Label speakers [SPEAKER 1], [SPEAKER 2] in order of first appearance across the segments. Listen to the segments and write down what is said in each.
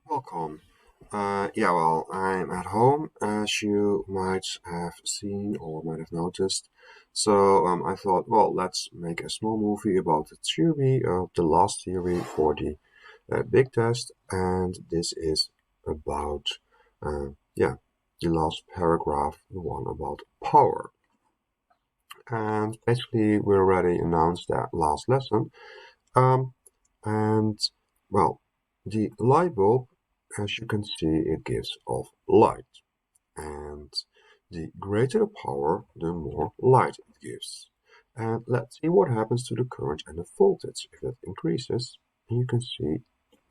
[SPEAKER 1] Welcome. Well, I'm at home, as you might have seen or might have noticed. So I thought, well, let's make a small movie about the theory of the last theory for the big test, and this is about, the last paragraph, the one about power. And basically, we already announced that last lesson. Um, and well, the light bulb, as you can see, it gives off light. And the greater the power, the more light it gives. And let's see what happens to the current and the voltage. If it increases, you can see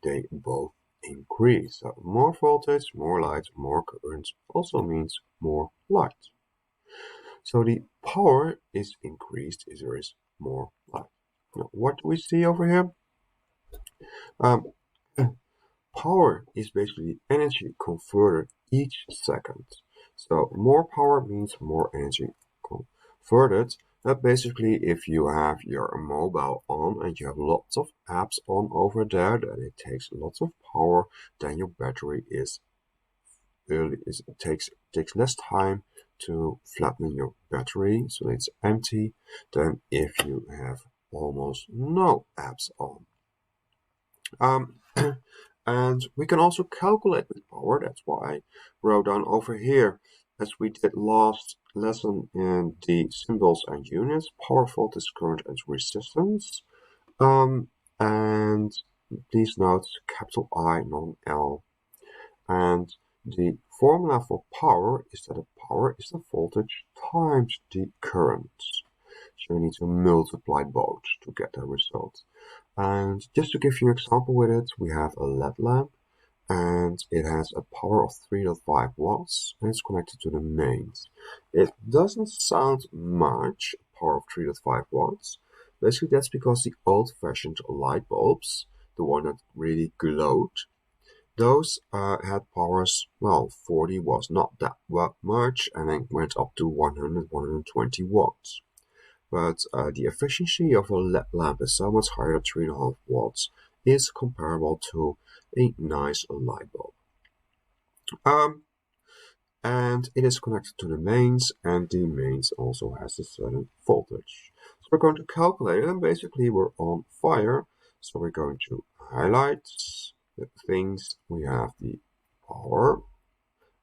[SPEAKER 1] they both increase. So more voltage, more light, more current also means more light. So the power is increased if there is more light. Now, what do we see over here? Um, Power is basically energy converted each second. So more power means more energy converted. That basically, if you have your mobile on and you have lots of apps on over there, that it takes lots of power, then your battery takes less time to flatten your battery, so it's empty, than if you have almost no apps on. Um, and we can also calculate with power. That's why I wrote down over here, as we did last lesson in the symbols and units, power, voltage, current, and resistance. And please note capital I, non-L. And the formula for power is that the power is the voltage times the current. So you need to multiply both to get the result. And just to give you an example with it, we have a LED lamp and it has a power of 3.5 watts and it's connected to the mains. It doesn't sound much, a power of 3.5 watts. Basically, that's because the old-fashioned light bulbs, the one that really glowed, those had powers, well, 40 was not that much and then went up to 100, 120 watts. But the efficiency of a LED lamp is so much higher, 3.5 watts is comparable to a nice light bulb. And it is connected to the mains, and the mains also has a certain voltage. So we're going to calculate it, and basically we're on fire. So we're going to highlight the things. We have the power,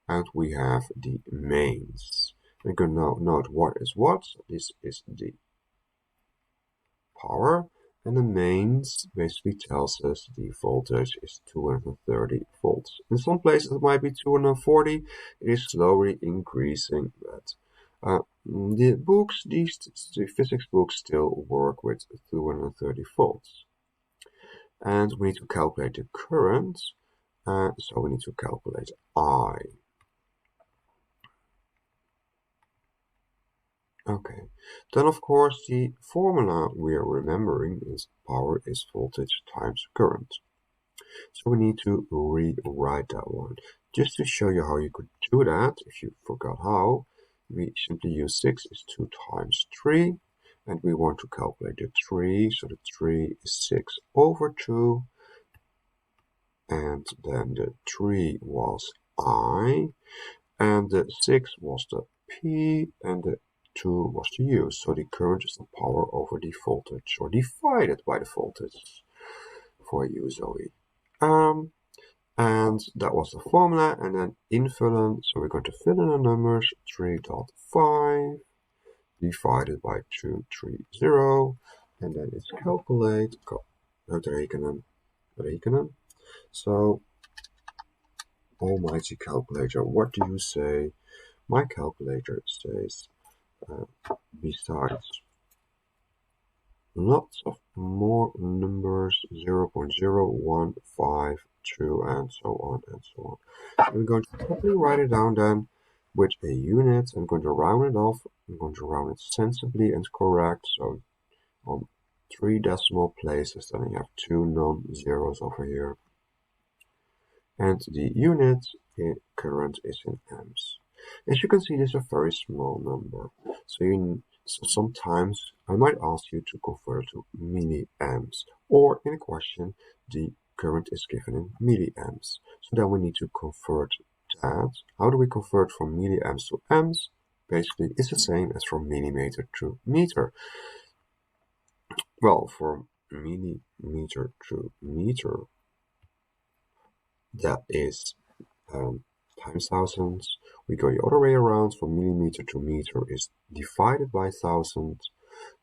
[SPEAKER 1] and we have the mains. We're going to note what is what. So this is the power, and the mains basically tells us the voltage is 230 volts. In some places it might be 240. It is slowly increasing, but the books, the physics books, still work with 230 volts. And we need to calculate the current, so we need to calculate I. Okay, then of course the formula we are remembering is power is voltage times current. So we need to rewrite that one. Just to show you how you could do that, if you forgot how, we simply use 6 is 2 times 3, and we want to calculate the 3, so the 3 is 6 over 2, and then the 3 was I, and the 6 was the P, and the 2 was the U. So the current is the power over the voltage, or divided by the voltage for you, Zoe. And that was the formula, and then invullen, so we're going to fill in the numbers, 3.5 divided by 230, and then it's calculate, rekenen. So, almighty calculator, what do you say? My calculator says, besides lots of more numbers, 0.0152 and so on and so on. I'm going to quickly write it down then with a unit. I'm going to round it off. I'm going to round it sensibly and correct. So on 3 decimal places, then I have 2 non-zeros over here. And the unit current is in amps. As you can see, this is a very small number. So sometimes I might ask you to convert to milliamps, or in a question, the current is given in milliamps. So then we need to convert that. How do we convert from milliamps to amps? Basically, it's the same as from millimeter to meter. Well, from millimeter to meter, that is times thousands. We go the other way around. From millimeter to meter is divided by 1000.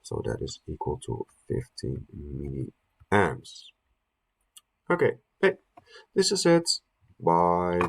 [SPEAKER 1] So that is equal to 15 milliamps. Okay, hey, this is it. Bye.